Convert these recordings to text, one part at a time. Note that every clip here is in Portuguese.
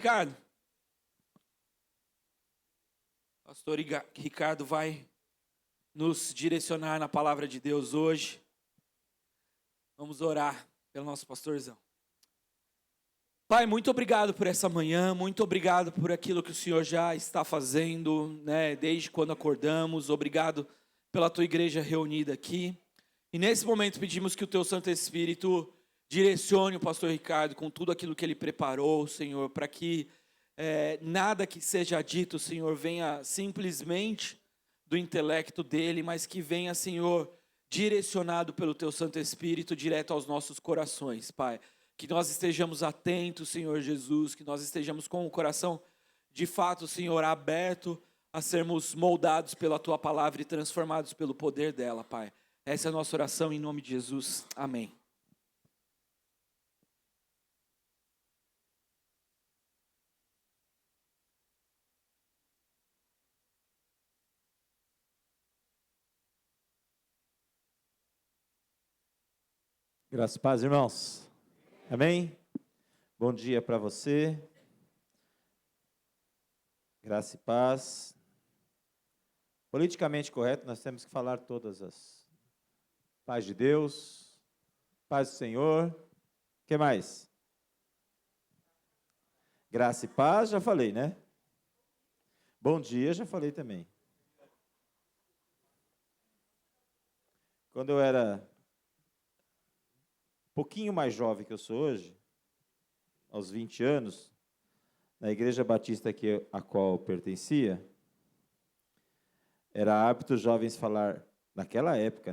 Ricardo. Pastor Ricardo vai nos direcionar na palavra de Deus hoje. Vamos orar pelo nosso pastorzão. Pai, muito obrigado por essa manhã, muito obrigado por aquilo que o Senhor já está fazendo, desde quando acordamos. Obrigado pela tua igreja reunida aqui. E nesse momento pedimos que o teu Santo Espírito direcione o pastor Ricardo com tudo aquilo que ele preparou, Senhor, para que nada que seja dito, Senhor, venha simplesmente do intelecto dele, mas que venha, Senhor, direcionado pelo teu Santo Espírito direto aos nossos corações, Pai. Que nós estejamos atentos, Senhor Jesus, que nós estejamos com o coração, de fato, Senhor, aberto a sermos moldados pela Tua palavra e transformados pelo poder dela, Pai. Essa é a nossa oração em nome de Jesus. Amém. Graças e paz, irmãos. Amém? Bom dia para você. Graça e paz. Politicamente correto, nós temos que falar todas as paz de Deus, paz do Senhor. O que mais? Graça e paz, já falei, né? Bom dia, já falei também. Quando eu era um pouquinho mais jovem que eu sou hoje, aos 20 anos, na igreja batista a qual eu pertencia, era hábito os jovens falar, naquela época,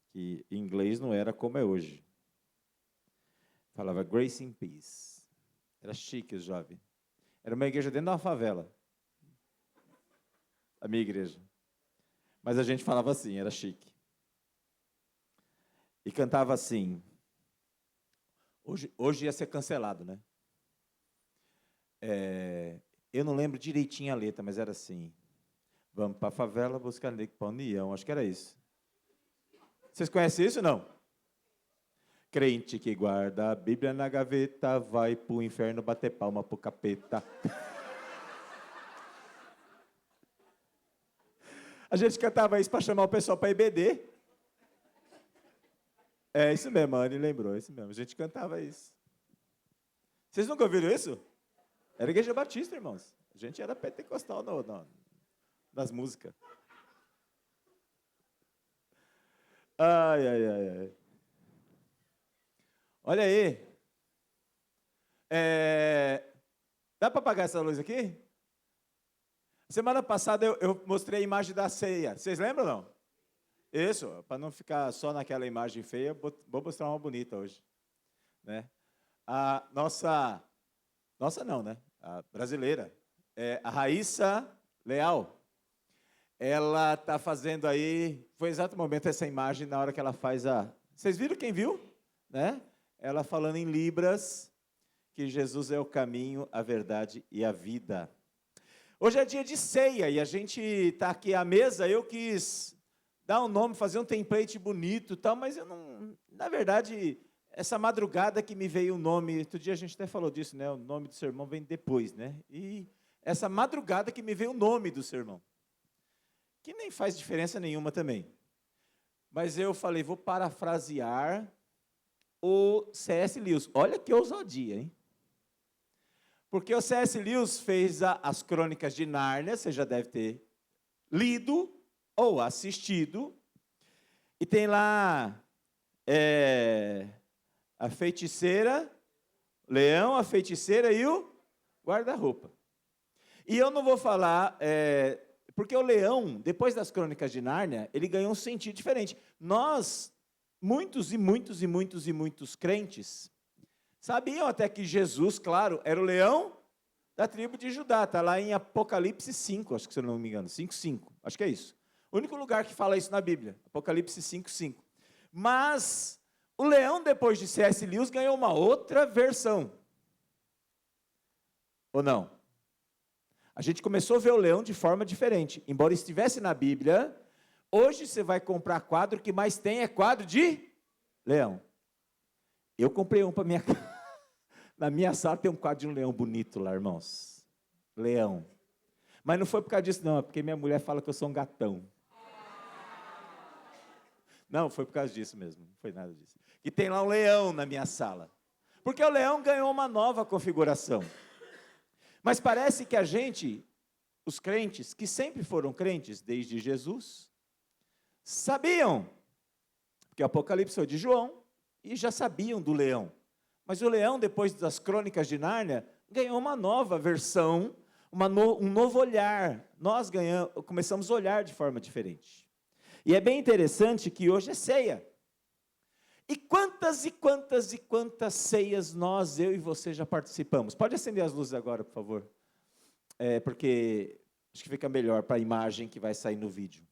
que inglês não era como é hoje. Falava grace and peace. Era chique os jovens. Era uma igreja dentro de uma favela. A minha igreja. Mas a gente falava assim, era chique. E cantava assim. Hoje ia ser cancelado, né? Eu não lembro direitinho a letra, mas era assim. Vamos para a favela buscar negro para a união. Acho que era isso. Vocês conhecem isso ou não? Crente que guarda a Bíblia na gaveta, vai para o inferno bater palma para o capeta. A gente cantava isso para chamar o pessoal para EBD. É isso mesmo, a Anne lembrou, é isso mesmo. A gente cantava isso. Vocês nunca ouviram isso? Era igreja batista, irmãos. A gente era pentecostal nas músicas. Ai. Olha aí. Dá para apagar essa luz aqui? Semana passada eu mostrei a imagem da ceia. Vocês lembram ou não? Isso, para não ficar só naquela imagem feia, vou mostrar uma bonita hoje. A nossa não, a brasileira, a Raíssa Leal, ela está fazendo aí, foi exato o momento essa imagem, na hora que ela faz Vocês viram quem viu? Ela falando em Libras, que Jesus é o caminho, a verdade e a vida. Hoje é dia de ceia e a gente está aqui à mesa, eu quis dar um nome, fazer um template bonito e tal, mas eu não... Na verdade, essa madrugada que me veio o nome, outro dia a gente até falou disso, o nome do sermão vem depois, E essa madrugada que me veio o nome do sermão, que nem faz diferença nenhuma também. Mas eu falei, vou parafrasear o C.S. Lewis. Olha que ousadia, hein? Porque o C.S. Lewis fez as Crônicas de Nárnia, você já deve ter lido ou assistido, e tem lá a feiticeira, leão, a feiticeira e o guarda-roupa. E eu não vou falar, porque o leão, depois das Crônicas de Nárnia, ele ganhou um sentido diferente. Nós, muitos crentes, sabiam até que Jesus, claro, era o leão da tribo de Judá. Está lá em Apocalipse 5, acho que se eu não me engano, 5:5, acho que é isso. O único lugar que fala isso na Bíblia, Apocalipse 5:5. Mas o leão, depois de C.S. Lewis, ganhou uma outra versão. Ou não? A gente começou a ver o leão de forma diferente. Embora estivesse na Bíblia, hoje você vai comprar quadro, que mais tem é quadro de leão. Eu comprei um para minha casa. Na minha sala tem um quadro de um leão bonito lá, irmãos. Leão. Mas não foi por causa disso, não. É porque minha mulher fala que eu sou um gatão. Não, foi por causa disso mesmo. Não foi nada disso. E tem lá um leão na minha sala. Porque o leão ganhou uma nova configuração. Mas parece que a gente, os crentes, que sempre foram crentes desde Jesus, sabiam, porque o Apocalipse foi de João, e já sabiam do leão. Mas o leão, depois das Crônicas de Nárnia, ganhou uma nova versão, um novo olhar. Nós começamos a olhar de forma diferente. E é bem interessante que hoje é ceia. E quantas ceias eu e você já participamos? Pode acender as luzes agora, por favor. Porque acho que fica melhor para a imagem que vai sair no vídeo.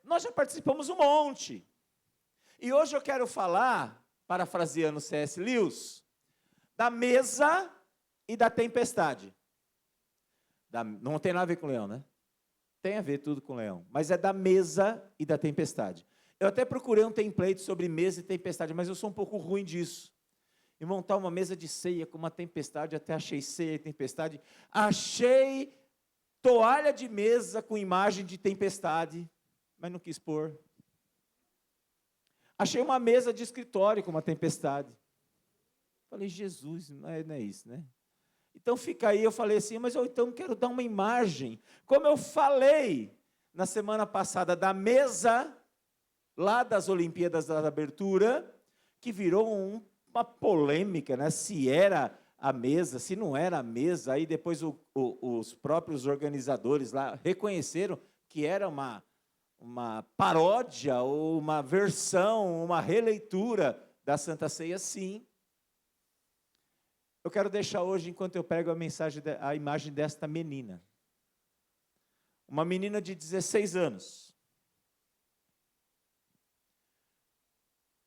Nós já participamos um monte. E hoje eu quero falar, parafraseando C.S. Lewis, da mesa e da tempestade. Não tem nada a ver com leão, né? Tem a ver tudo com leão. Mas é da mesa e da tempestade. Eu até procurei um template sobre mesa e tempestade, mas eu sou um pouco ruim disso. E montar uma mesa de ceia com uma tempestade, até achei ceia e tempestade. Achei toalha de mesa com imagem de tempestade, mas não quis pôr. Achei uma mesa de escritório com uma tempestade. Falei, Jesus, não é isso, né? Então fica aí, eu falei assim, mas eu então quero dar uma imagem. Como eu falei na semana passada da mesa, lá das Olimpíadas da Abertura, que virou uma polêmica, né? Se era a mesa, se não era a mesa. Aí depois os próprios organizadores lá reconheceram que era uma paródia, ou uma versão, uma releitura da Santa Ceia, sim. Eu quero deixar hoje, enquanto eu prego a imagem desta menina. Uma menina de 16 anos.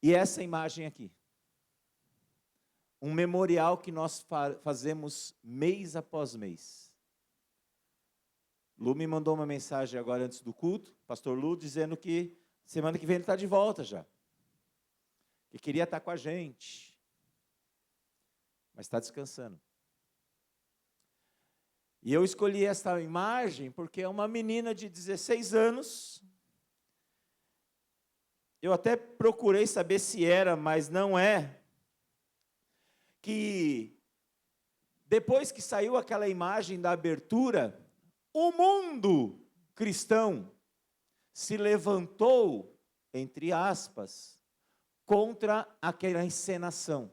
E essa imagem aqui. Um memorial que nós fazemos mês após mês. Lu me mandou uma mensagem agora antes do culto, pastor Lu, dizendo que semana que vem ele está de volta já. Que queria estar com a gente. Mas está descansando. E eu escolhi essa imagem porque é uma menina de 16 anos. Eu até procurei saber se era, mas não é. Que depois que saiu aquela imagem da abertura, o mundo cristão se levantou, entre aspas, contra aquela encenação.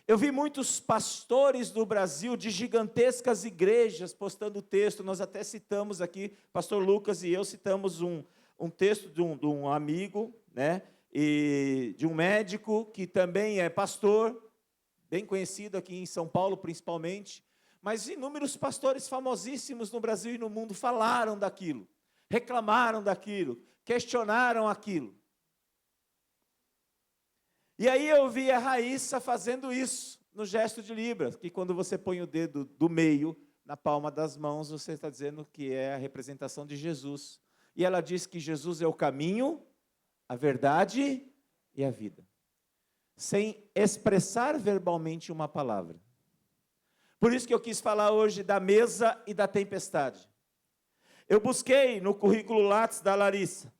Eu vi muitos pastores do Brasil, de gigantescas igrejas, postando texto. Nós até citamos aqui, pastor Lucas e eu citamos um texto de um amigo, né, e de um médico que também é pastor, bem conhecido aqui em São Paulo principalmente, mas inúmeros pastores famosíssimos no Brasil e no mundo falaram daquilo, reclamaram daquilo, questionaram aquilo. E aí eu vi a Raíssa fazendo isso, no gesto de Libras, que quando você põe o dedo do meio na palma das mãos, você está dizendo que é a representação de Jesus. E ela diz que Jesus é o caminho, a verdade e a vida. Sem expressar verbalmente uma palavra. Por isso que eu quis falar hoje da mesa e da tempestade. Eu busquei no currículo Lattes da Larissa,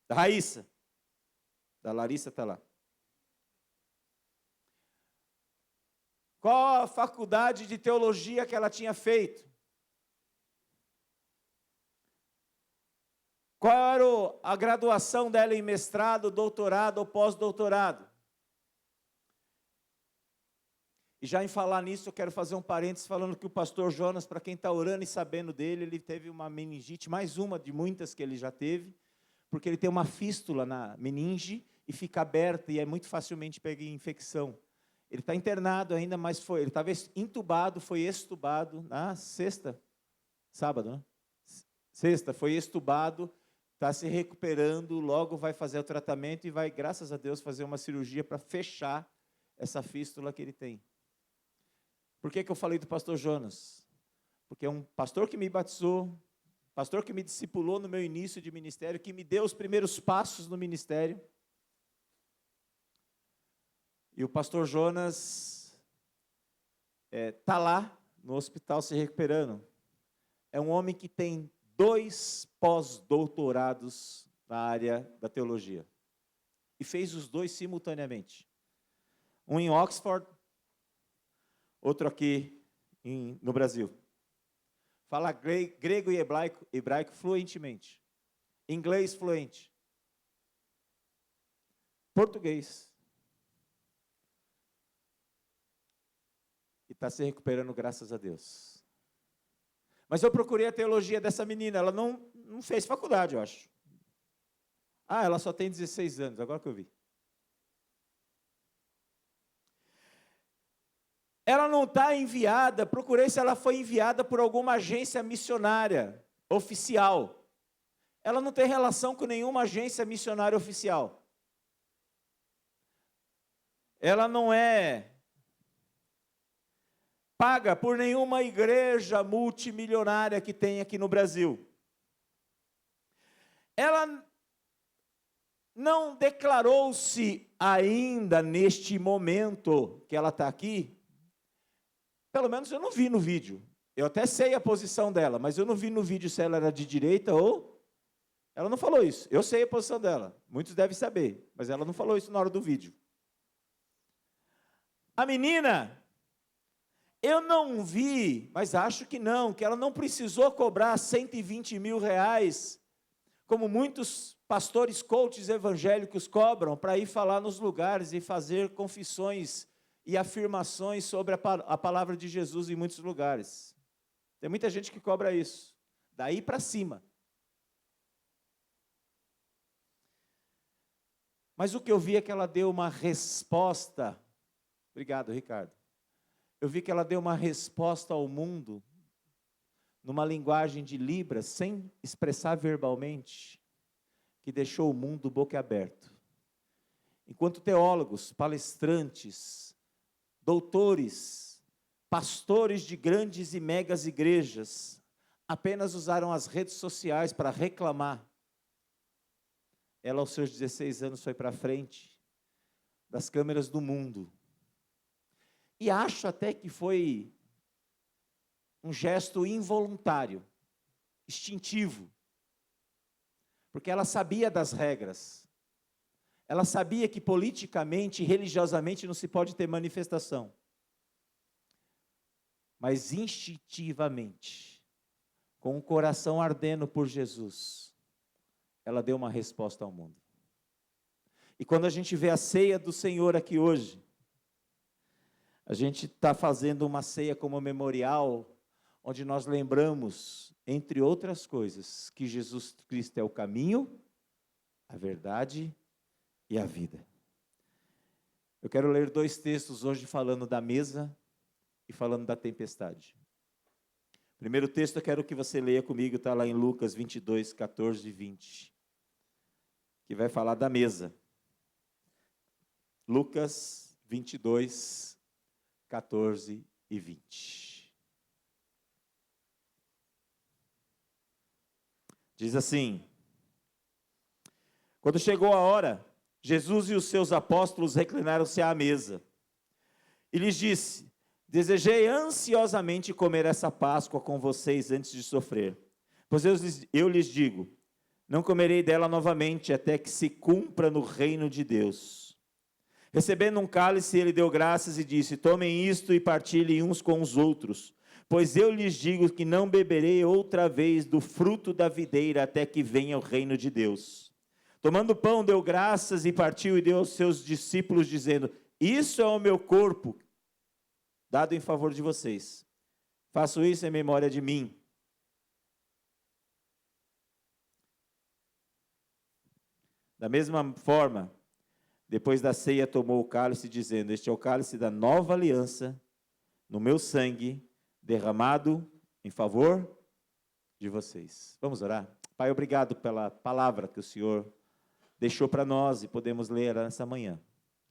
da Raíssa. Da Larissa está lá. Qual a faculdade de teologia que ela tinha feito? Qual era a graduação dela em mestrado, doutorado ou pós-doutorado? E já em falar nisso, eu quero fazer um parênteses falando que o pastor Jonas, para quem está orando e sabendo dele, ele teve uma meningite, mais uma de muitas que ele já teve, porque ele tem uma fístula na meninge e fica aberta e é muito facilmente pega infecção. Ele está internado ainda, mas ele estava entubado, foi extubado na sexta, sábado, né? Sexta, foi extubado, está se recuperando, logo vai fazer o tratamento e vai, graças a Deus, fazer uma cirurgia para fechar essa fístula que ele tem. Por que eu falei do pastor Jonas? Porque é um pastor que me batizou, pastor que me discipulou no meu início de ministério, que me deu os primeiros passos no ministério. E o pastor Jonas está lá no hospital se recuperando. É um homem que tem 2 pós-doutorados na área da teologia. E fez os 2 simultaneamente. Um em Oxford, outro aqui no Brasil. Fala grego e hebraico fluentemente. Inglês fluente. Português. E está se recuperando, graças a Deus. Mas eu procurei a teologia dessa menina. Ela não fez faculdade, eu acho. Ela só tem 16 anos, agora que eu vi. Ela não está enviada, procurei se ela foi enviada por alguma agência missionária oficial. Ela não tem relação com nenhuma agência missionária oficial. Ela não é paga por nenhuma igreja multimilionária que tem aqui no Brasil. Ela não declarou-se ainda neste momento que ela está aqui. Pelo menos eu não vi no vídeo. Eu até sei a posição dela, mas eu não vi no vídeo se ela era de direita ou... Ela não falou isso. Eu sei a posição dela. Muitos devem saber, mas ela não falou isso na hora do vídeo. A menina, eu não vi, mas acho que não, que ela não precisou cobrar 120 mil reais, como muitos pastores coaches evangélicos cobram, para ir falar nos lugares e fazer confissões e afirmações sobre a palavra de Jesus em muitos lugares. Tem muita gente que cobra isso, daí para cima. Mas o que eu vi é que ela deu uma resposta. Obrigado, Ricardo. Eu vi que ela deu uma resposta ao mundo numa linguagem de Libras, sem expressar verbalmente, que deixou o mundo boquiaberto. Enquanto teólogos, palestrantes, doutores, pastores de grandes e megas igrejas apenas usaram as redes sociais para reclamar. Ela, aos seus 16 anos, foi para frente das câmeras do mundo. E acho até que foi um gesto involuntário, instintivo, porque ela sabia das regras. Ela sabia que politicamente e religiosamente não se pode ter manifestação. Mas instintivamente, com o coração ardendo por Jesus, ela deu uma resposta ao mundo. E quando a gente vê a ceia do Senhor aqui hoje, a gente está fazendo uma ceia como memorial, onde nós lembramos, entre outras coisas, que Jesus Cristo é o caminho, a verdade e a vida. Eu quero ler 2 textos hoje falando da mesa e falando da tempestade. O primeiro texto eu quero que você leia comigo, está lá em Lucas 22, 14 e 20, que vai falar da mesa. Lucas 22, 14 e 20. Diz assim: quando chegou a hora, Jesus e os seus apóstolos reclinaram-se à mesa. E lhes disse: desejei ansiosamente comer essa Páscoa com vocês antes de sofrer. Pois eu lhes digo, não comerei dela novamente até que se cumpra no reino de Deus. Recebendo um cálice, ele deu graças e disse: tomem isto e partilhem uns com os outros, pois eu lhes digo que não beberei outra vez do fruto da videira até que venha o reino de Deus. Tomando o pão, deu graças e partiu e deu aos seus discípulos, dizendo: isso é o meu corpo, dado em favor de vocês. Faço isso em memória de mim. Da mesma forma, depois da ceia, tomou o cálice, dizendo: este é o cálice da nova aliança, no meu sangue, derramado em favor de vocês. Vamos orar? Pai, obrigado pela palavra que o Senhor deixou para nós e podemos ler nessa manhã.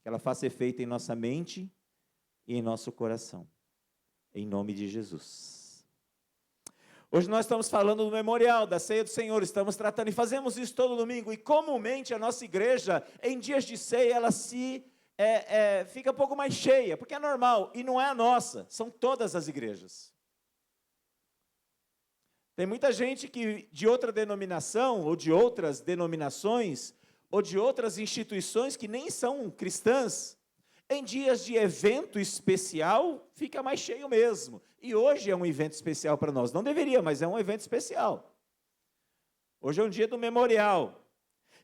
Que ela faça efeito em nossa mente e em nosso coração. Em nome de Jesus. Hoje nós estamos falando do memorial, da ceia do Senhor, estamos tratando, e fazemos isso todo domingo, e comumente a nossa igreja, em dias de ceia, ela se fica um pouco mais cheia, porque é normal, e não é a nossa, são todas as igrejas. Tem muita gente que de outra denominação, ou de outras denominações, ou de outras instituições que nem são cristãs, em dias de evento especial, fica mais cheio mesmo. E hoje é um evento especial para nós. Não deveria, mas é um evento especial. Hoje é um dia do memorial.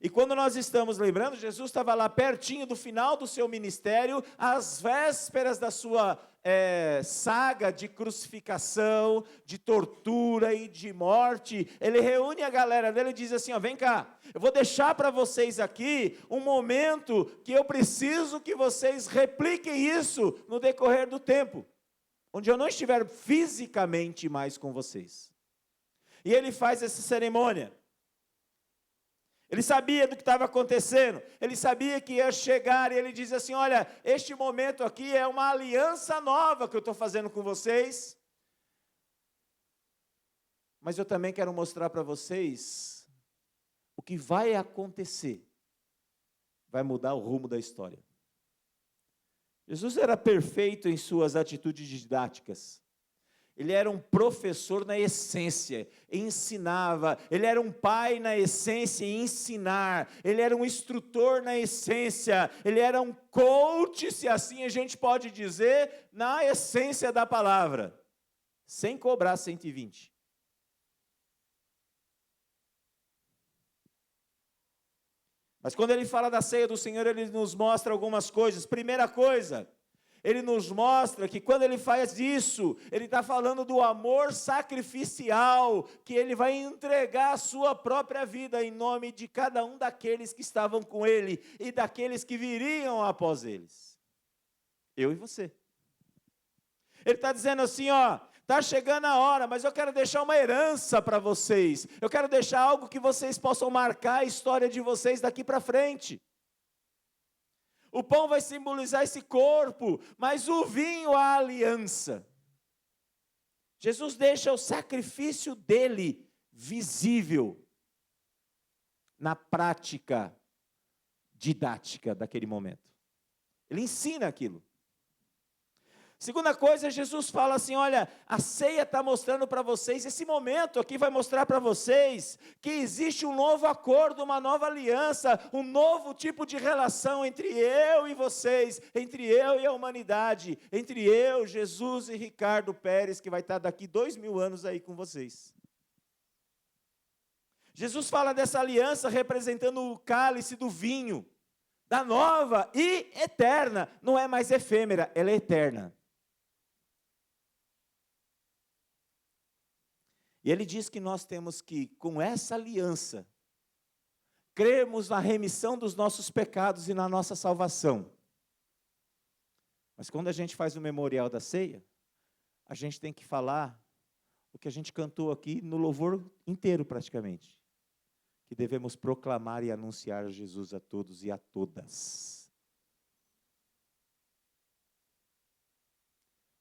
E quando nós estamos lembrando, Jesus estava lá pertinho do final do seu ministério, às vésperas da sua saga de crucificação, de tortura e de morte. Ele reúne a galera dele e diz assim, ó, vem cá, eu vou deixar para vocês aqui um momento que eu preciso que vocês repliquem isso no decorrer do tempo, onde eu não estiver fisicamente mais com vocês. E ele faz essa cerimônia. Ele sabia do que estava acontecendo, ele sabia que ia chegar, e ele diz assim, olha, este momento aqui é uma aliança nova que eu estou fazendo com vocês, mas eu também quero mostrar para vocês o que vai acontecer, vai mudar o rumo da história. Jesus era perfeito em suas atitudes didáticas. Ele era um professor na essência, ensinava. Ele era um pai na essência, em ensinar. Ele era um instrutor na essência. Ele era um coach, se assim a gente pode dizer, na essência da palavra. Sem cobrar 120. Mas quando ele fala da ceia do Senhor, ele nos mostra algumas coisas. Primeira coisa, ele nos mostra que quando ele faz isso, ele está falando do amor sacrificial, que ele vai entregar a sua própria vida em nome de cada um daqueles que estavam com ele e daqueles que viriam após eles. Eu e você. Ele está dizendo assim, ó, está chegando a hora, mas eu quero deixar uma herança para vocês. Eu quero deixar algo que vocês possam marcar a história de vocês daqui para frente. O pão vai simbolizar esse corpo, mas o vinho a aliança. Jesus deixa o sacrifício dele visível na prática didática daquele momento. Ele ensina aquilo. Segunda coisa, Jesus fala assim, olha, a ceia está mostrando para vocês, esse momento aqui vai mostrar para vocês que existe um novo acordo, uma nova aliança, um novo tipo de relação entre eu e vocês, entre eu e a humanidade, entre eu, Jesus e Ricardo Pérez, que vai estar daqui 2000 anos aí com vocês. Jesus fala dessa aliança representando o cálice do vinho, da nova e eterna, não é mais efêmera, ela é eterna. E ele diz que nós temos que, com essa aliança, crermos na remissão dos nossos pecados e na nossa salvação. Mas quando a gente faz o memorial da ceia, a gente tem que falar o que a gente cantou aqui no louvor inteiro praticamente. Que devemos proclamar e anunciar Jesus a todos e a todas.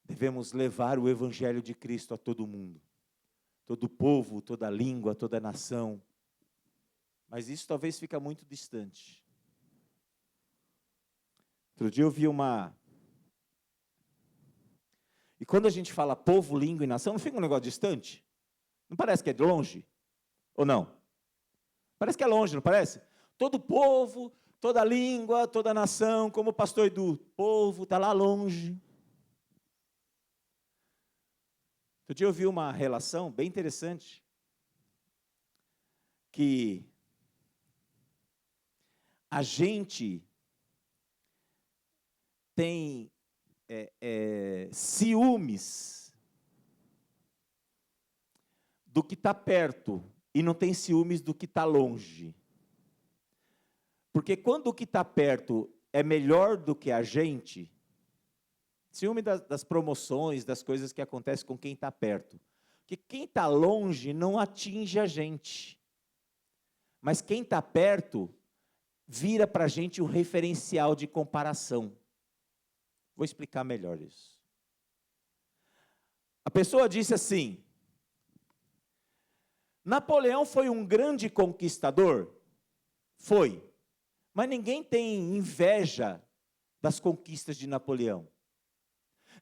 Devemos levar o evangelho de Cristo a todo mundo. Todo povo, toda língua, toda nação. Mas isso talvez fica muito distante. Outro dia eu vi uma... E quando a gente fala povo, língua e nação, não fica um negócio distante? Não parece que é de longe? Ou não? Parece que é longe, não parece? Todo povo, toda língua, toda nação, como o pastor Edu, povo está lá longe. Outro dia eu vi uma relação bem interessante, que a gente tem ciúmes do que está perto e não tem ciúmes do que está longe. Porque quando o que está perto é melhor do que a gente, ciúme das promoções, das coisas que acontecem com quem está perto. Porque quem está longe não atinge a gente. Mas quem está perto vira para a gente um referencial de comparação. Vou explicar melhor isso. A pessoa disse assim, Napoleão foi um grande conquistador? Foi. Mas ninguém tem inveja das conquistas de Napoleão.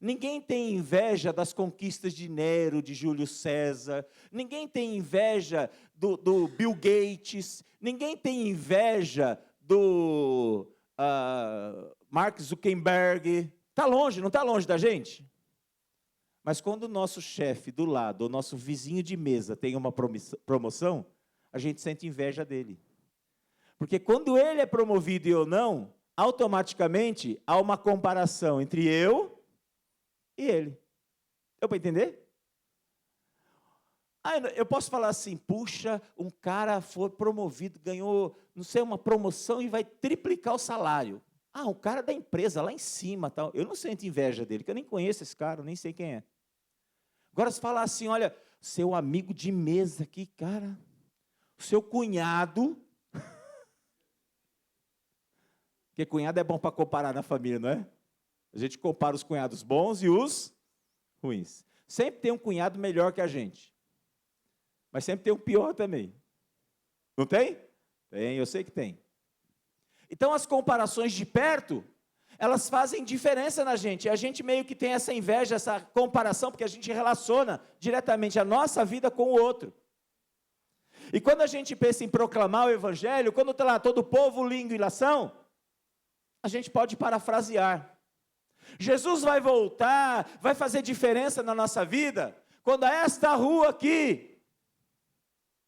Ninguém tem inveja das conquistas de Nero, de Júlio César. Ninguém tem inveja do Bill Gates. Ninguém tem inveja do Mark Zuckerberg. Está longe, não está longe da gente? Mas quando o nosso chefe do lado, o nosso vizinho de mesa tem uma promoção, a gente sente inveja dele. Porque quando ele é promovido e eu não, automaticamente há uma comparação entre eu e ele. Deu para entender? Eu posso falar assim, puxa, um cara foi promovido, ganhou, não sei, uma promoção e vai triplicar o salário. O cara da empresa lá em cima, tal. Eu não sinto inveja dele, que eu nem conheço esse cara, nem sei quem é. Agora, se falar assim, olha, seu amigo de mesa aqui, cara, o seu cunhado, porque cunhado é bom para comparar na família, não é? A gente compara os cunhados bons e os ruins. Sempre tem um cunhado melhor que a gente, mas sempre tem um pior também. Não tem? Tem, eu sei que tem. Então, as comparações de perto, elas fazem diferença na gente. A gente meio que tem essa inveja, essa comparação, porque a gente relaciona diretamente a nossa vida com o outro. E quando a gente pensa em proclamar o Evangelho, quando está lá todo povo, língua e nação, a gente pode parafrasear. Jesus vai voltar, vai fazer diferença na nossa vida, quando esta rua aqui,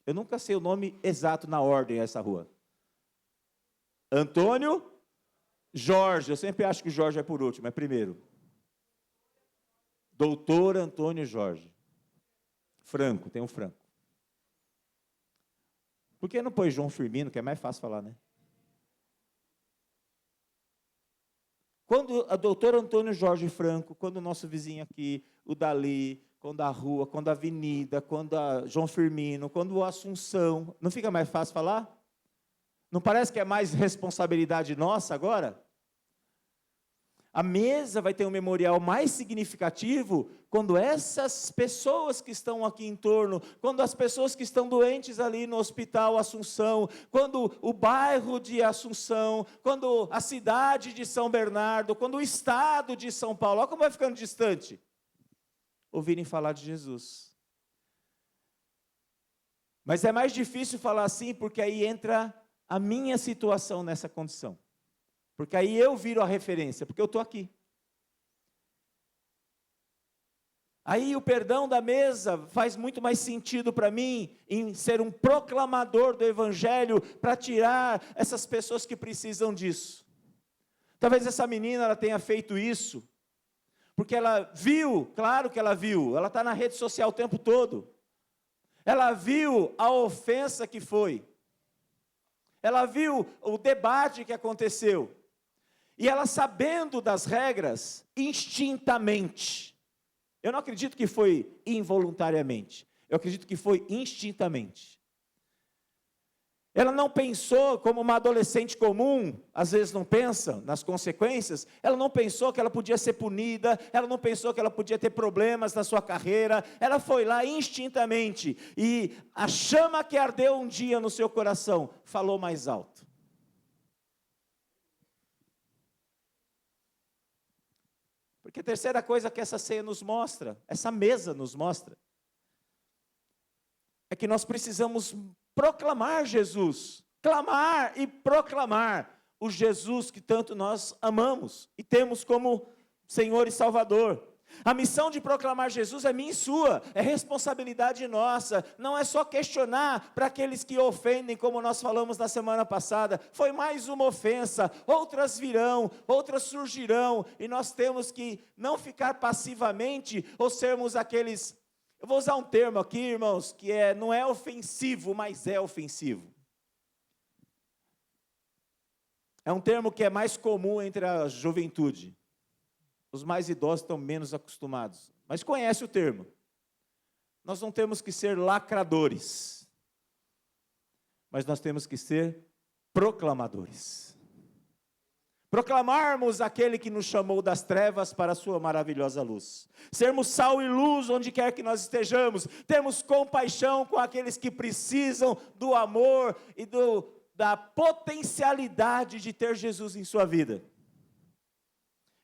eu nunca sei o nome exato na ordem dessa rua, Antônio Jorge, eu sempre acho que o Jorge é por último, é primeiro. Doutor Antônio Jorge. Franco, tem um Franco. Por que não põe João Firmino, que é mais fácil falar, né? Quando a doutora Antônio Jorge Franco, quando o nosso vizinho aqui, o Dali, quando a rua, quando a avenida, quando a João Firmino, quando o Assunção, não fica mais fácil falar? Não parece que é mais responsabilidade nossa agora? A mesa vai ter um memorial mais significativo quando essas pessoas que estão aqui em torno, quando as pessoas que estão doentes ali no hospital Assunção, quando o bairro de Assunção, quando a cidade de São Bernardo, quando o estado de São Paulo, olha como vai ficando distante, ouvirem falar de Jesus. Mas é mais difícil falar assim, porque aí entra a minha situação nessa condição. Porque aí eu viro a referência, porque eu estou aqui. Aí o perdão da mesa faz muito mais sentido para mim em ser um proclamador do Evangelho para tirar essas pessoas que precisam disso. Talvez essa menina ela tenha feito isso, porque ela viu, claro que ela viu, ela está na rede social o tempo todo. Ela viu a ofensa que foi. Ela viu o debate que aconteceu. E ela, sabendo das regras, instintamente, eu não acredito que foi involuntariamente, eu acredito que foi instintamente. Ela não pensou como uma adolescente comum, às vezes não pensa nas consequências, ela não pensou que ela podia ser punida, ela não pensou que ela podia ter problemas na sua carreira, ela foi lá instintamente, e a chama que ardeu um dia no seu coração, falou mais alto. Porque a terceira coisa que essa ceia nos mostra, essa mesa nos mostra, é que nós precisamos proclamar Jesus, clamar e proclamar o Jesus que tanto nós amamos e temos como Senhor e Salvador. A missão de proclamar Jesus é minha e sua, é responsabilidade nossa, não é só questionar para aqueles que ofendem, como nós falamos na semana passada, foi mais uma ofensa, outras virão, outras surgirão, e nós temos que não ficar passivamente, ou sermos aqueles, eu vou usar um termo aqui, irmãos, que não é ofensivo, mas é ofensivo. É um termo que é mais comum entre a juventude. Os mais idosos estão menos acostumados, mas conhece o termo. Nós não temos que ser lacradores, mas nós temos que ser proclamadores. Proclamarmos aquele que nos chamou das trevas para a sua maravilhosa luz. Sermos sal e luz onde quer que nós estejamos. Termos compaixão com aqueles que precisam do amor e da potencialidade de ter Jesus em sua vida.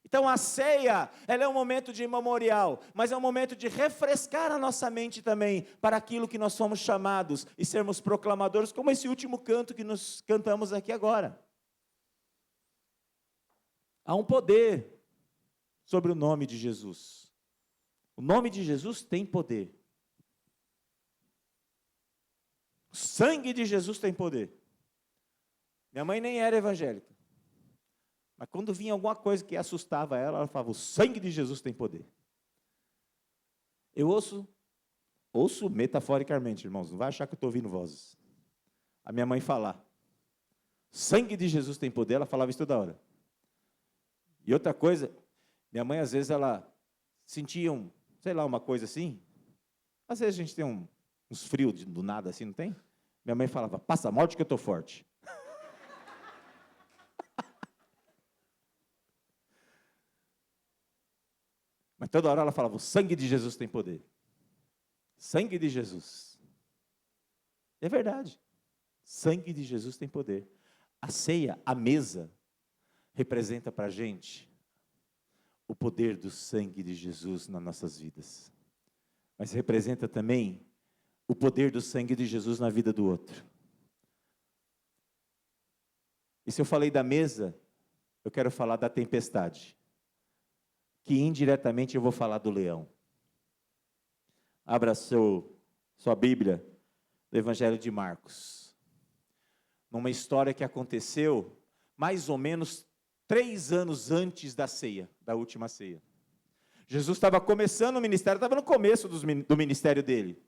Então a ceia, ela é um momento de memorial, mas é um momento de refrescar a nossa mente também para aquilo que nós somos chamados e sermos proclamadores, como esse último canto que nós cantamos aqui agora. Há um poder sobre o nome de Jesus. O nome de Jesus tem poder. O sangue de Jesus tem poder. Minha mãe nem era evangélica. Mas quando vinha alguma coisa que assustava ela, ela falava, o sangue de Jesus tem poder. Eu ouço metaforicamente, irmãos, não vai achar que eu estou ouvindo vozes. A minha mãe falar, sangue de Jesus tem poder, ela falava isso toda hora. E outra coisa, minha mãe às vezes ela sentia uma coisa assim. Às vezes a gente tem uns frios do nada assim, não tem? Minha mãe falava, passa a morte que eu estou forte. Mas toda hora ela falava, o sangue de Jesus tem poder. Sangue de Jesus. É verdade. Sangue de Jesus tem poder. A ceia, a mesa, representa para a gente o poder do sangue de Jesus nas nossas vidas. Mas representa também o poder do sangue de Jesus na vida do outro. E se eu falei da mesa, eu quero falar da tempestade. Que indiretamente eu vou falar do leão. Abra sua Bíblia, do Evangelho de Marcos. Numa história que aconteceu mais ou menos 3 anos antes da ceia, da última ceia. Jesus estava começando o ministério, estava no começo do ministério dele.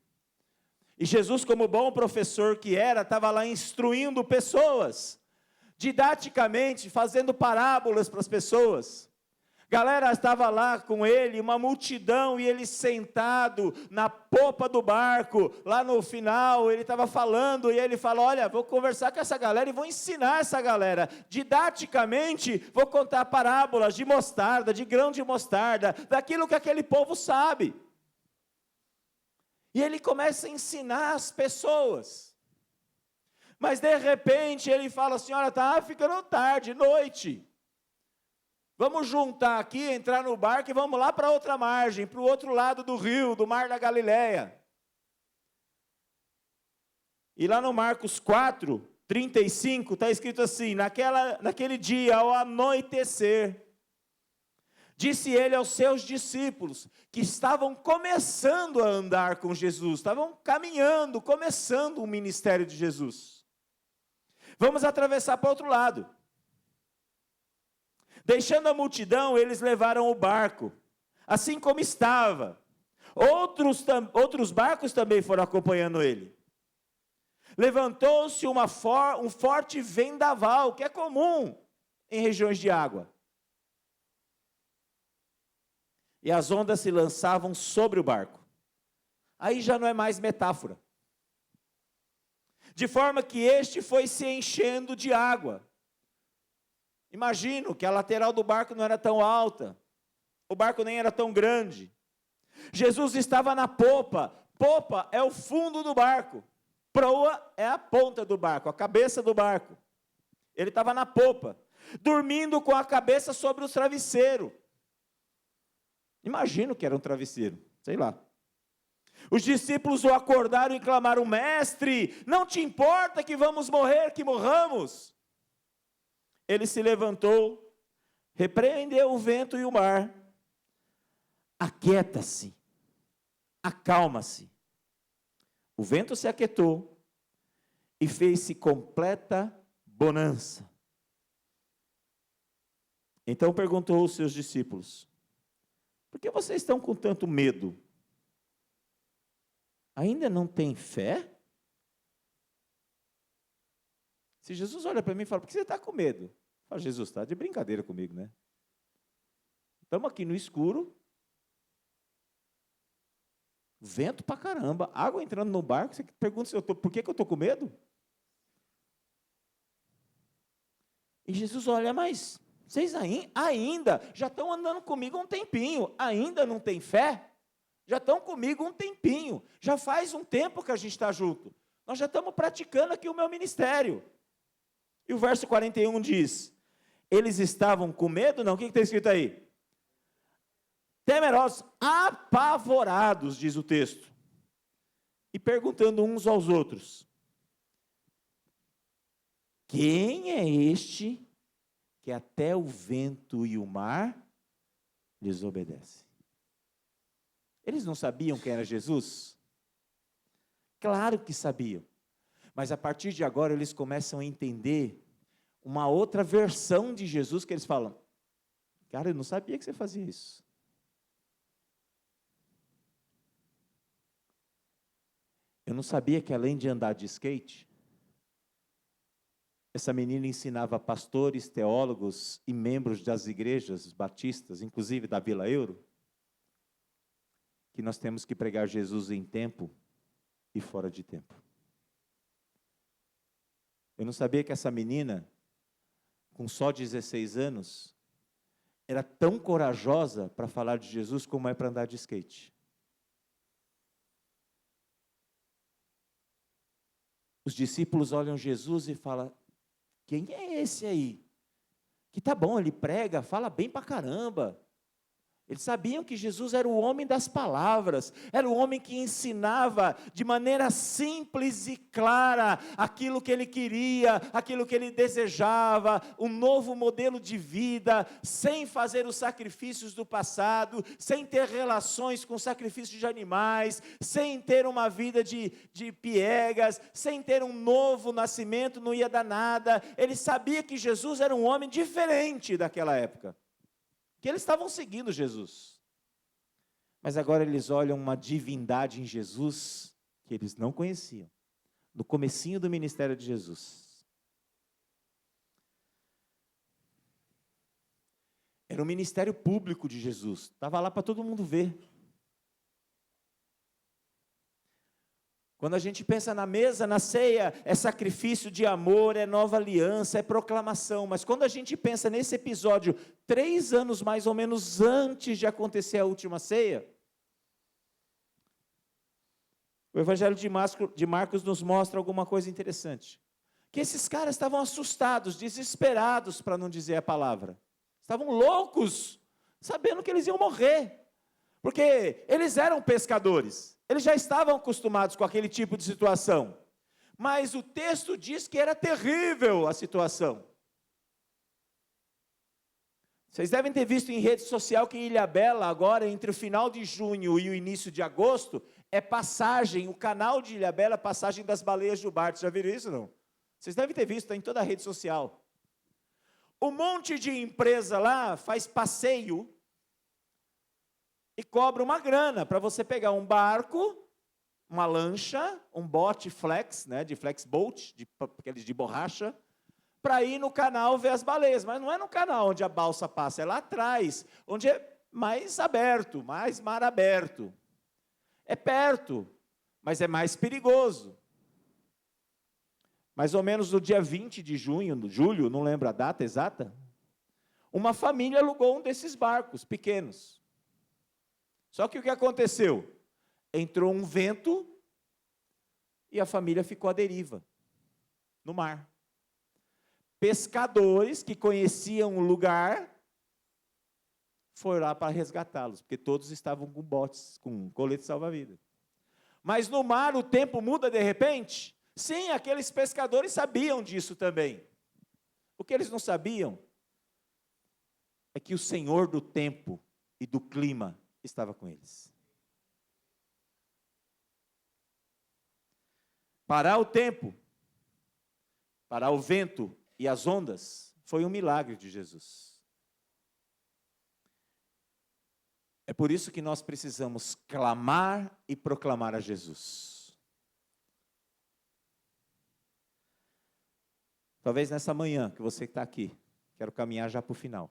E Jesus, como bom professor que era, estava lá instruindo pessoas, didaticamente, fazendo parábolas para as pessoas. Galera estava lá com ele, uma multidão, e ele sentado na popa do barco, lá no final, ele estava falando, e ele fala, olha, vou conversar com essa galera e vou ensinar essa galera, didaticamente, vou contar parábolas de mostarda, de grão de mostarda, daquilo que aquele povo sabe. E ele começa a ensinar as pessoas, mas de repente ele fala assim, olha, está ficando tarde, noite, vamos juntar aqui, entrar no barco e vamos lá para outra margem, para o outro lado do rio, do mar da Galileia. E lá no Marcos 4, 35, está escrito assim, naquele dia, ao anoitecer, disse ele aos seus discípulos, que estavam começando a andar com Jesus, estavam caminhando, começando o ministério de Jesus. Vamos atravessar para o outro lado. Deixando a multidão, eles levaram o barco, assim como estava. Outros barcos também foram acompanhando ele. Levantou-se um forte vendaval, que é comum em regiões de água. E as ondas se lançavam sobre o barco. Aí já não é mais metáfora. De forma que este foi se enchendo de água. Imagino que a lateral do barco não era tão alta, o barco nem era tão grande. Jesus estava na popa, popa é o fundo do barco, proa é a ponta do barco, a cabeça do barco. Ele estava na popa, dormindo com a cabeça sobre o travesseiro. Imagino que era um travesseiro, sei lá. Os discípulos o acordaram e clamaram, mestre, não te importa que vamos morrer, que morramos? Ele se levantou, repreendeu o vento e o mar. Aquieta-se, acalma-se. O vento se aquietou e fez-se completa bonança. Então perguntou aos seus discípulos, por que vocês estão com tanto medo? Ainda não tem fé? Se Jesus olha para mim e fala, por que você está com medo? Eu falo, Jesus, está de brincadeira comigo, né? Estamos aqui no escuro, vento pra caramba, água entrando no barco, você pergunta se por que eu estou com medo? E Jesus olha, mas vocês ainda já estão andando comigo um tempinho, ainda não tem fé? Já estão comigo um tempinho, já faz um tempo que a gente está junto, nós já estamos praticando aqui o meu ministério. E o verso 41 diz, eles estavam com medo? Não, o que está escrito aí? temerosos, apavorados, diz o texto, e perguntando uns aos outros: quem é este que até o vento e o mar lhes obedecem? Eles não sabiam quem era Jesus? Claro que sabiam. Mas a partir de agora eles começam a entender uma outra versão de Jesus, que eles falam: cara, eu não sabia que você fazia isso. Eu não sabia que além de andar de skate, essa menina ensinava pastores, teólogos e membros das igrejas batistas, inclusive da Vila Euro, que nós temos que pregar Jesus em tempo e fora de tempo. Eu não sabia que essa menina, com só 16 anos, era tão corajosa para falar de Jesus como é para andar de skate. Os discípulos olham Jesus e falam: quem é esse aí? Que tá bom, ele prega, fala bem pra caramba. Eles sabiam que Jesus era o homem das palavras, era o homem que ensinava de maneira simples e clara aquilo que ele queria, aquilo que ele desejava, um novo modelo de vida, sem fazer os sacrifícios do passado, sem ter relações com sacrifícios de animais, sem ter uma vida de piegas, sem ter um novo nascimento, não ia dar nada. Ele sabia que Jesus era um homem diferente daquela época, que eles estavam seguindo Jesus. Mas agora eles olham uma divindade em Jesus que eles não conheciam, no comecinho do ministério de Jesus. Era o ministério público de Jesus, estava lá para todo mundo ver. Quando a gente pensa na mesa, na ceia, é sacrifício de amor, é nova aliança, é proclamação. Mas quando a gente pensa nesse episódio, 3 anos mais ou menos antes de acontecer a última ceia, o Evangelho de Marcos nos mostra alguma coisa interessante. Que esses caras estavam assustados, desesperados, para não dizer a palavra. Estavam loucos, sabendo que eles iam morrer. Porque eles eram pescadores. Eles já estavam acostumados com aquele tipo de situação. Mas o texto diz que era terrível a situação. Vocês devem ter visto em rede social que em Ilhabela, agora, entre o final de junho e o início de agosto, é passagem, o canal de Ilhabela é passagem das baleias de Jubarte. Já viram isso, não? Vocês devem ter visto, está em toda a rede social. Um monte de empresa lá faz passeio e cobra uma grana para você pegar um barco, uma lancha, um bote flex, né, de flex boat, aqueles de borracha, para ir no canal ver as baleias. Mas não é no canal onde a balsa passa, é lá atrás, onde é mais aberto, mais mar aberto. É perto, mas é mais perigoso. Mais ou menos no dia 20 de julho, não lembro a data exata, uma família alugou um desses barcos pequenos. Só que o que aconteceu? Entrou um vento e a família ficou à deriva, no mar. Pescadores que conheciam o lugar foram lá para resgatá-los, porque todos estavam com botes, com colete salva-vida. Mas no mar o tempo muda de repente? Sim, aqueles pescadores sabiam disso também. O que eles não sabiam é que o Senhor do tempo e do clima estava com eles. Parar o tempo, parar o vento e as ondas, foi um milagre de Jesus. É por isso que nós precisamos clamar e proclamar a Jesus. Talvez nessa manhã que você está aqui, quero caminhar já para o final.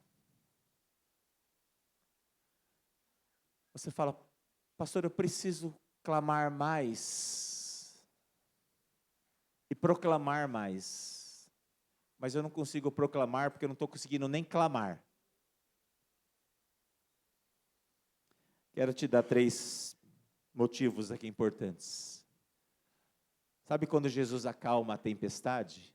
Você fala: pastor, eu preciso clamar mais e proclamar mais, mas eu não consigo proclamar porque eu não estou conseguindo nem clamar. Quero te dar 3 motivos aqui importantes. Sabe quando Jesus acalma a tempestade?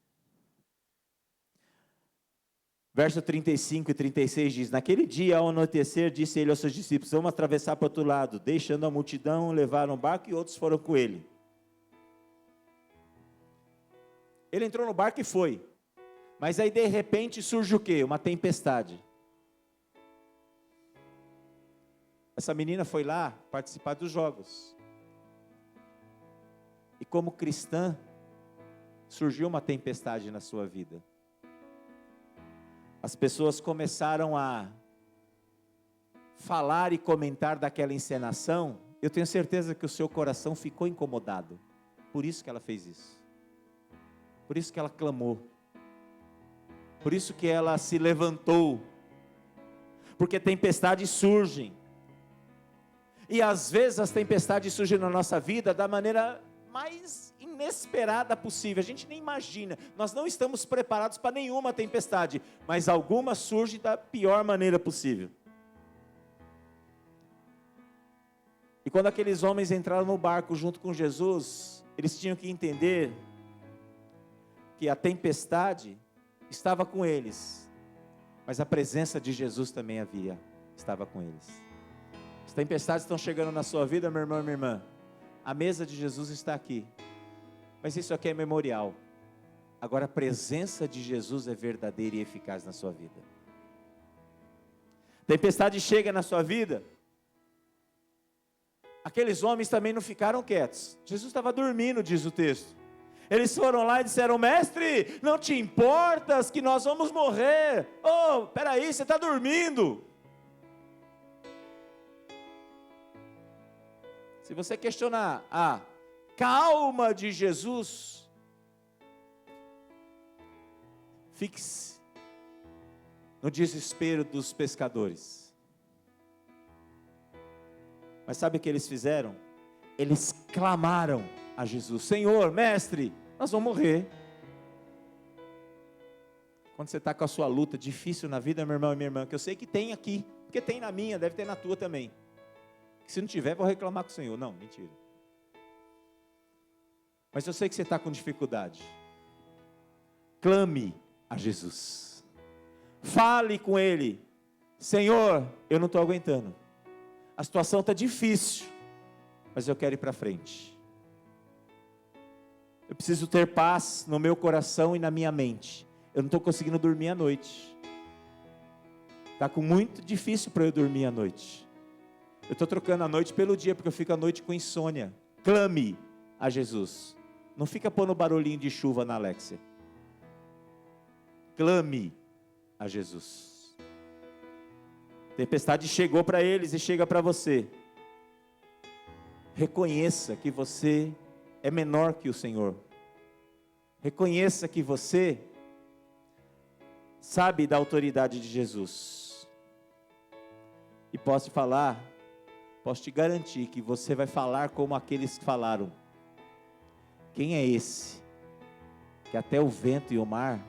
Verso 35 e 36 diz: naquele dia, ao anoitecer, disse ele aos seus discípulos: vamos atravessar para o outro lado. Deixando a multidão, levaram o barco e outros foram com ele. Ele entrou no barco e foi. Mas aí de repente surge o quê? Uma tempestade. Essa menina foi lá participar dos jogos. E como cristã, surgiu uma tempestade na sua vida. As pessoas começaram a falar e comentar daquela encenação. Eu tenho certeza que o seu coração ficou incomodado. Por isso que ela fez isso. Por isso que ela clamou. Por isso que ela se levantou. Porque tempestades surgem. E às vezes as tempestades surgem na nossa vida da maneira mais inesperada possível. A gente nem imagina. Nós não estamos preparados para nenhuma tempestade. Mas algumas surgem da pior maneira possível. E quando aqueles homens entraram no barco junto com Jesus, eles tinham que entender que a tempestade estava com eles, mas a presença de Jesus também estava com eles. As tempestades estão chegando na sua vida, meu irmão e minha irmã. A mesa de Jesus está aqui, mas isso aqui é memorial. Agora a presença de Jesus é verdadeira e eficaz na sua vida. Tempestade chega na sua vida. Aqueles homens também não ficaram quietos. Jesus estava dormindo, diz o texto. Eles foram lá e disseram: mestre, não te importas que nós vamos morrer? Oh, peraí, você está dormindo. Se você questionar a calma de Jesus, fixe no desespero dos pescadores. Mas sabe o que eles fizeram? Eles clamaram a Jesus: Senhor, mestre, nós vamos morrer. Quando você está com a sua luta difícil na vida, meu irmão e minha irmã, que eu sei que tem aqui, porque tem na minha, deve ter na tua também. Se não tiver, vou reclamar com o Senhor. Não, mentira. Mas eu sei que você está com dificuldade. Clame a Jesus. Fale com Ele: Senhor, eu não estou aguentando. A situação está difícil, mas eu quero ir para frente. Eu preciso ter paz no meu coração e na minha mente. Eu não estou conseguindo dormir à noite. Está muito difícil para eu dormir à noite. Eu estou trocando a noite pelo dia, porque eu fico à noite com insônia. Clame a Jesus. Não fica pondo barulhinho de chuva na Alexia. Clame a Jesus. A tempestade chegou para eles e chega para você. Reconheça que você é menor que o Senhor. Reconheça que você sabe da autoridade de Jesus. E posso te garantir que você vai falar como aqueles que falaram: quem é esse que até o vento e o mar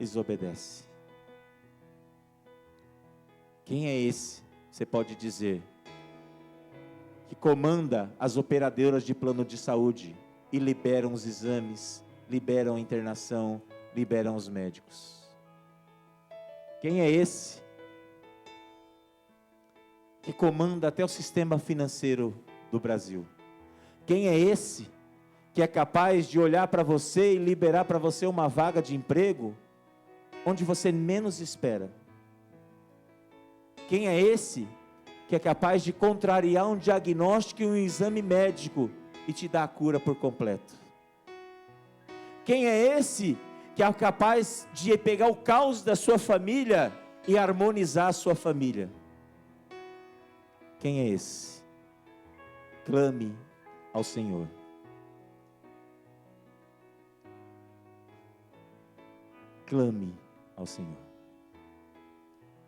lhes obedece? Quem é esse, você pode dizer, que comanda as operadoras de plano de saúde e liberam os exames, liberam a internação, liberam os médicos? Quem é esse que comanda até o sistema financeiro do Brasil? Quem é esse que é capaz de olhar para você e liberar para você uma vaga de emprego onde você menos espera? Quem é esse que é capaz de contrariar um diagnóstico e um exame médico e te dar a cura por completo? Quem é esse que é capaz de pegar o caos da sua família e harmonizar a sua família? Quem é esse? Clame ao Senhor. Clame ao Senhor.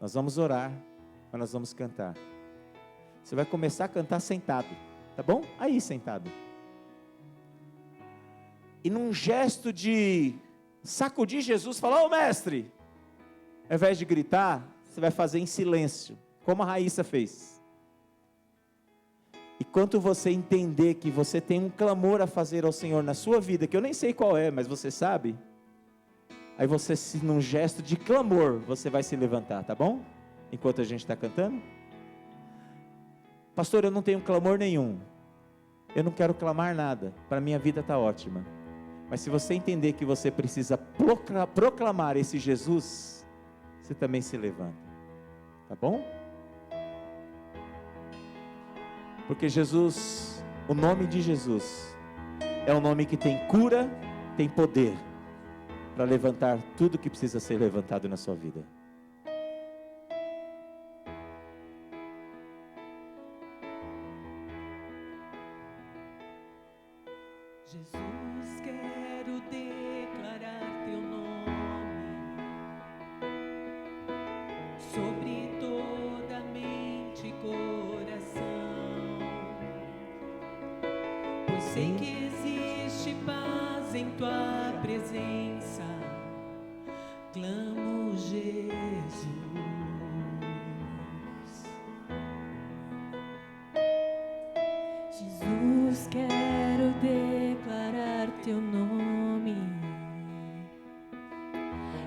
Nós vamos orar, mas nós vamos cantar. Você vai começar a cantar sentado, tá bom? Aí sentado. E num gesto de sacudir Jesus, falar: ô mestre, ao invés de gritar, você vai fazer em silêncio, como a Raíssa fez. E quando você entender que você tem um clamor a fazer ao Senhor na sua vida, que eu nem sei qual é, mas você sabe, Aí você, num gesto de clamor, você vai se levantar, tá bom? Enquanto a gente está cantando. Pastor, eu não tenho clamor nenhum. Eu não quero clamar nada. Para minha vida está ótima. Mas se você entender que você precisa proclamar esse Jesus, você também se levanta. Tá bom? Porque Jesus, o nome de Jesus, é um nome que tem cura, tem poder para levantar tudo que precisa ser levantado na sua vida. Jesus, quero declarar teu nome sobre toda mente e coração, pois sei que existe paz em tua presença. Clamo Jesus. Jesus, quero declarar teu nome,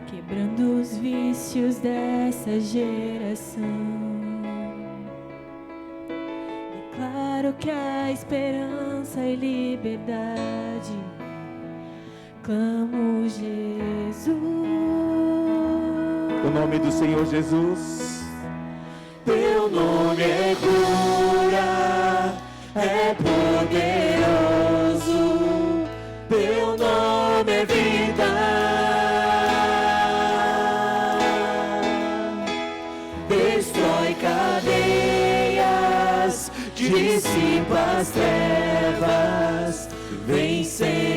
quebrando os vícios dessa geração. Declaro que há esperança e liberdade. Clamo Jesus. O nome do Senhor Jesus. Teu nome é cura, é poderoso. Teu nome é vida. Destrói cadeias, dissipa as trevas, vem incendiar.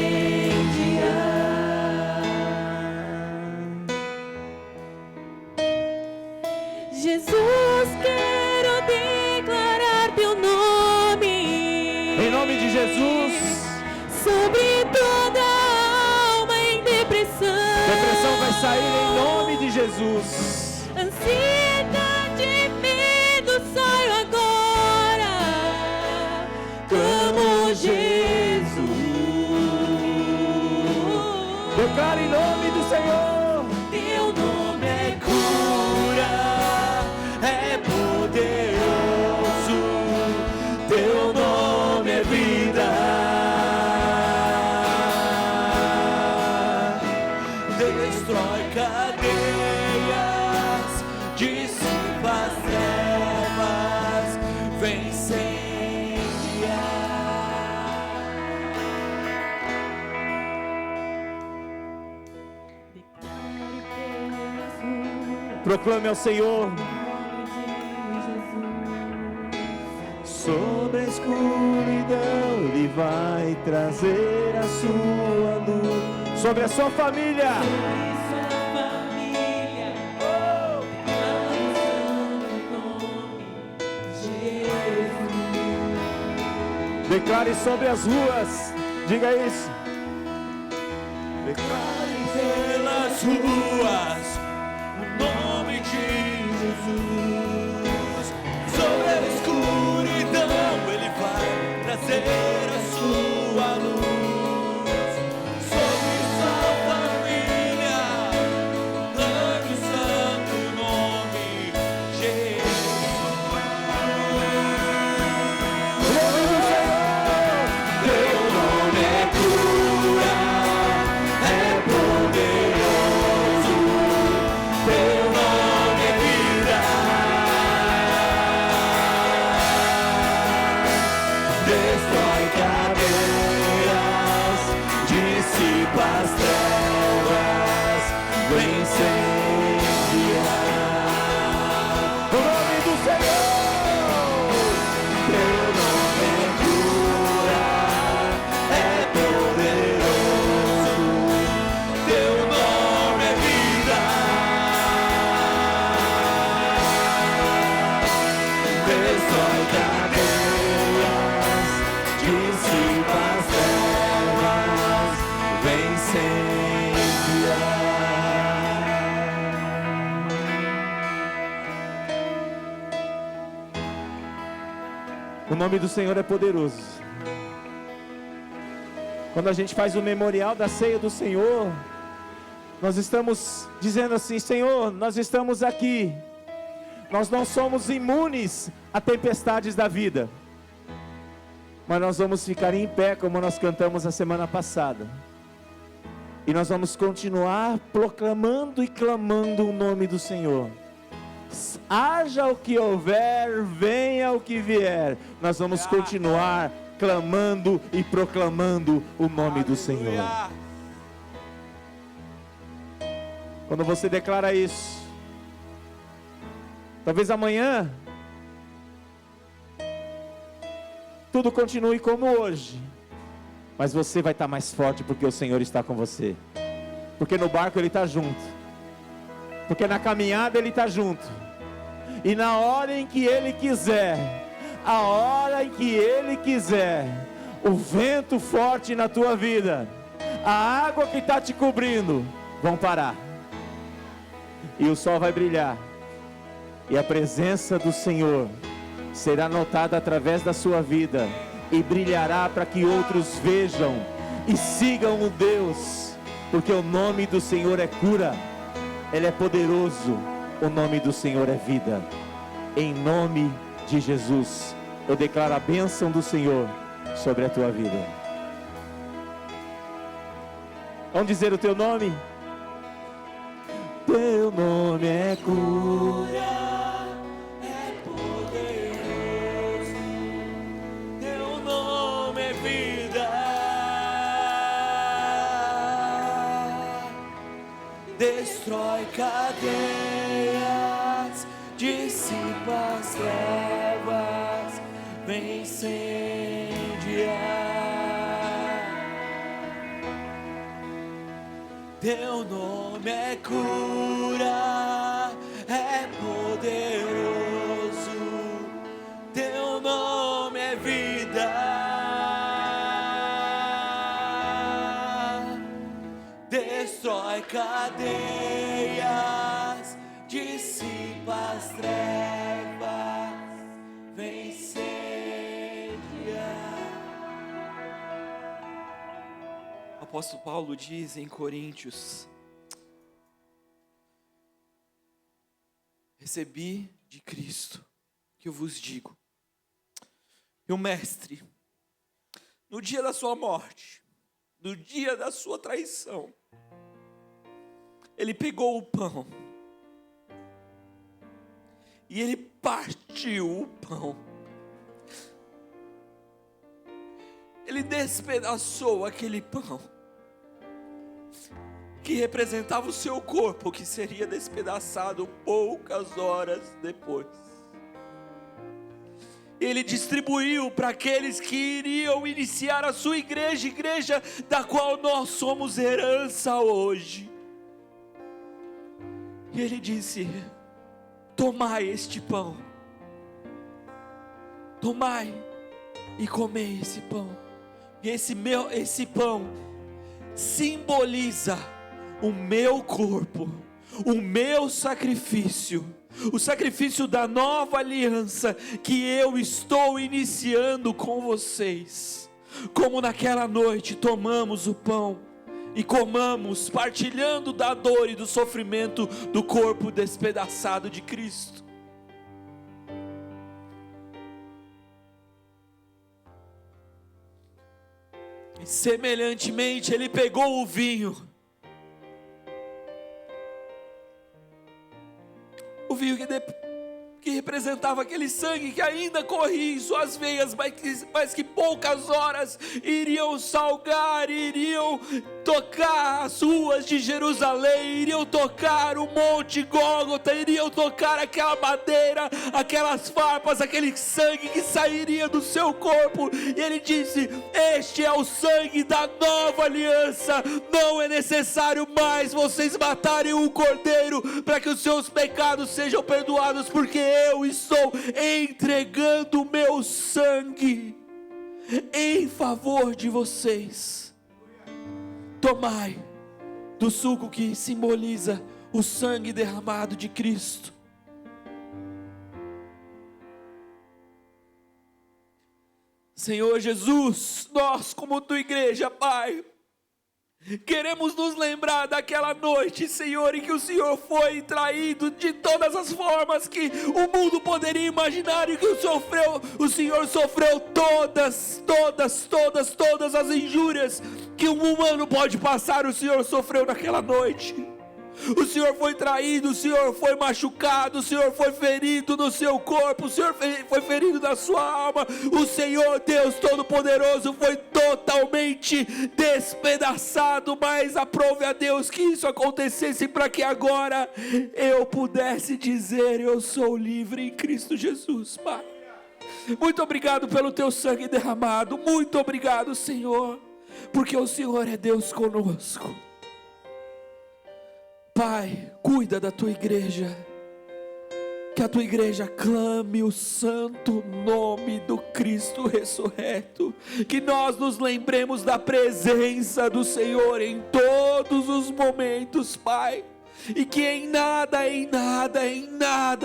Jesus, quero declarar teu nome. Em nome de Jesus. Sobre toda alma em depressão. Depressão vai sair em nome de Jesus. Ansiedade e medo saio agora. Clamo Jesus. Declare em nome do Senhor. Teu nome é cura, é poderoso. Teu nome é vida. Destrói cadeias, dissipa as trevas, vem incendiar. Proclame ao Senhor. Sobre a escuridão Ele vai trazer a sua luz. Sobre a sua família. Declare sobre as ruas. Diga isso. Declare pelas ruas o nome de Jesus. Sobre a escuridão Ele vai trazer a sua luz. Sobre sua família, clame o santo nome Jesus. Teu nome é cura, é poderoso. Teu nome é vida. Destrói cadeias, dissipa as trevas, vem incendiar. O nome do Senhor. Teu nome é cura, é poderoso. Teu nome é vida. Destrói cadeias, dissipa as trevas, vem incendiar. O nome do Senhor é poderoso. Quando a gente faz o memorial da ceia do Senhor, Nós estamos dizendo assim: Senhor, nós estamos aqui. Nós não somos imunes a tempestades da vida, mas nós vamos ficar em pé, como nós cantamos a semana passada. E nós vamos continuar proclamando e clamando o nome do Senhor. Haja o que houver, venha o que vier, nós vamos continuar clamando e proclamando o nome do Senhor. Quando você declara isso, talvez amanhã tudo continue como hoje, mas você vai estar mais forte, porque o Senhor está com você, porque no barco Ele está junto, porque na caminhada Ele está junto, e na hora em que Ele quiser, a hora em que Ele quiser, o vento forte na tua vida, a água que está te cobrindo, vão parar, e o sol vai brilhar, e a presença do Senhor será notada através da sua vida, e brilhará para que outros vejam e sigam o Deus, porque o nome do Senhor é cura, Ele é poderoso, o nome do Senhor é vida. Em nome de Jesus, eu declaro a bênção do Senhor sobre a tua vida. Vamos dizer o teu nome? Teu nome é cura. Destrói cadeias, dissipa as trevas, vem incendiar. Teu nome é cura, é poderoso, teu nome é vida. Destrói cadeias, dissipa as trevas, vem incendiar. O apóstolo Paulo diz em Coríntios: recebi de Cristo que eu vos digo, e o mestre, no dia da sua morte, no dia da sua traição, ele pegou o pão e ele partiu o pão. Ele despedaçou aquele pão que representava o seu corpo, que seria despedaçado poucas horas depois. Ele distribuiu para aqueles que iriam iniciar a sua igreja, igreja da qual nós somos herança hoje. E ele disse: tomai este pão, tomai e comei esse pão. E esse pão simboliza o meu corpo, o meu sacrifício, o sacrifício da nova aliança que eu estou iniciando com vocês. Como naquela noite tomamos o pão e comamos, partilhando da dor e do sofrimento do corpo despedaçado de Cristo. E semelhantemente, ele pegou o vinho, que representava aquele sangue que ainda corria em suas veias, mas que poucas horas iriam salgar, iriam tocar as ruas de Jerusalém, iriam tocar o Monte Gólgota, iriam tocar aquela madeira, aquelas farpas, aquele sangue que sairia do seu corpo. E ele disse: este é o sangue da nova aliança, não é necessário mais vocês matarem um cordeiro para que os seus pecados sejam perdoados, porque eu estou entregando o meu sangue em favor de vocês. Tomai do suco que simboliza o sangue derramado de Cristo. Senhor Jesus, nós como tua igreja, Pai, Queremos nos lembrar daquela noite, Senhor, em que o Senhor foi traído de todas as formas que o mundo poderia imaginar, e que o Senhor sofreu todas as injúrias que um humano pode passar. O Senhor sofreu naquela noite. O Senhor foi traído, o Senhor foi machucado, o Senhor foi ferido no seu corpo, o Senhor foi ferido na sua alma. O Senhor Deus Todo-Poderoso foi totalmente despedaçado, mas aprove a Deus que isso acontecesse para que agora eu pudesse dizer: eu sou livre em Cristo Jesus, Pai. Muito obrigado pelo teu sangue derramado, muito obrigado, Senhor, porque o Senhor é Deus conosco. Pai, cuida da tua igreja, que a tua igreja clame o santo nome do Cristo ressurreto, que nós nos lembremos da presença do Senhor em todos os momentos, Pai, e que em nada,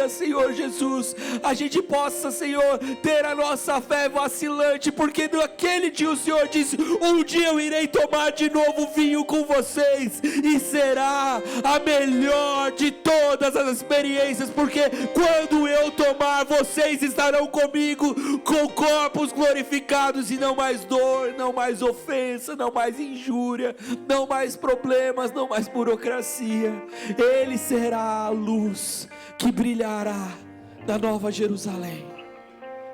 Senhor Jesus, a gente possa, Senhor, ter a nossa fé vacilante, porque naquele dia o Senhor disse: um dia eu irei tomar de novo vinho com vocês, e será a melhor de todas as experiências, porque quando eu tomar, vocês estarão comigo com corpos glorificados, e não mais dor, não mais ofensa, não mais injúria, não mais problemas, não mais burocracia. Ele será a luz que brilhará na Nova Jerusalém.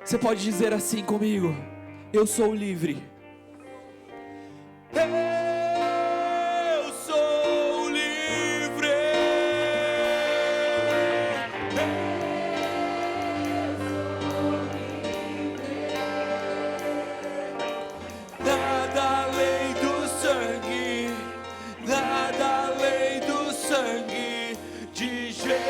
Você pode dizer assim comigo: eu sou livre. Eu sou livre. Nada além do sangue, nada além do sangue de Jesus.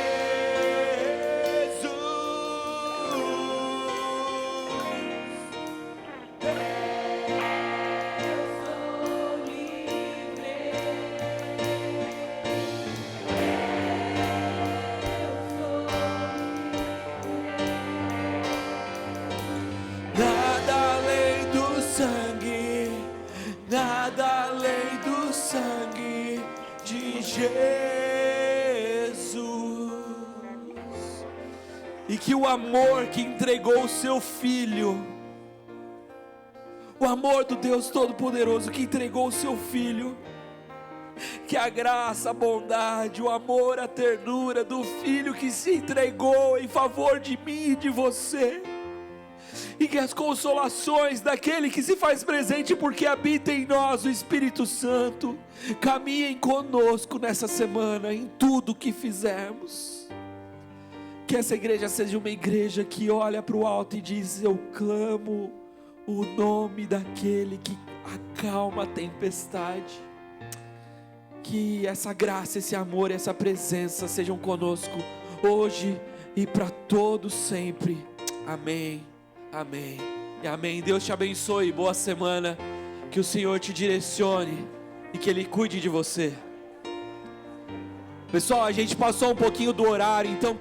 Nada além do sangue, nada além do sangue de Jesus. E que o amor que entregou o seu Filho, o amor do Deus Todo-Poderoso que entregou o seu Filho, que a graça, a bondade, o amor, a ternura do Filho que se entregou em favor de mim e de você, e que as consolações daquele que se faz presente porque habita em nós o Espírito Santo, caminhem conosco nessa semana em tudo que fizermos. Que essa igreja seja uma igreja que olha para o alto e diz: eu clamo o nome daquele que acalma a tempestade. Que essa graça, esse amor, essa presença sejam conosco hoje e para todos sempre. Amém, amém e amém. Deus te abençoe, boa semana, que o Senhor te direcione e que Ele cuide de você. Pessoal, a gente passou um pouquinho do horário, então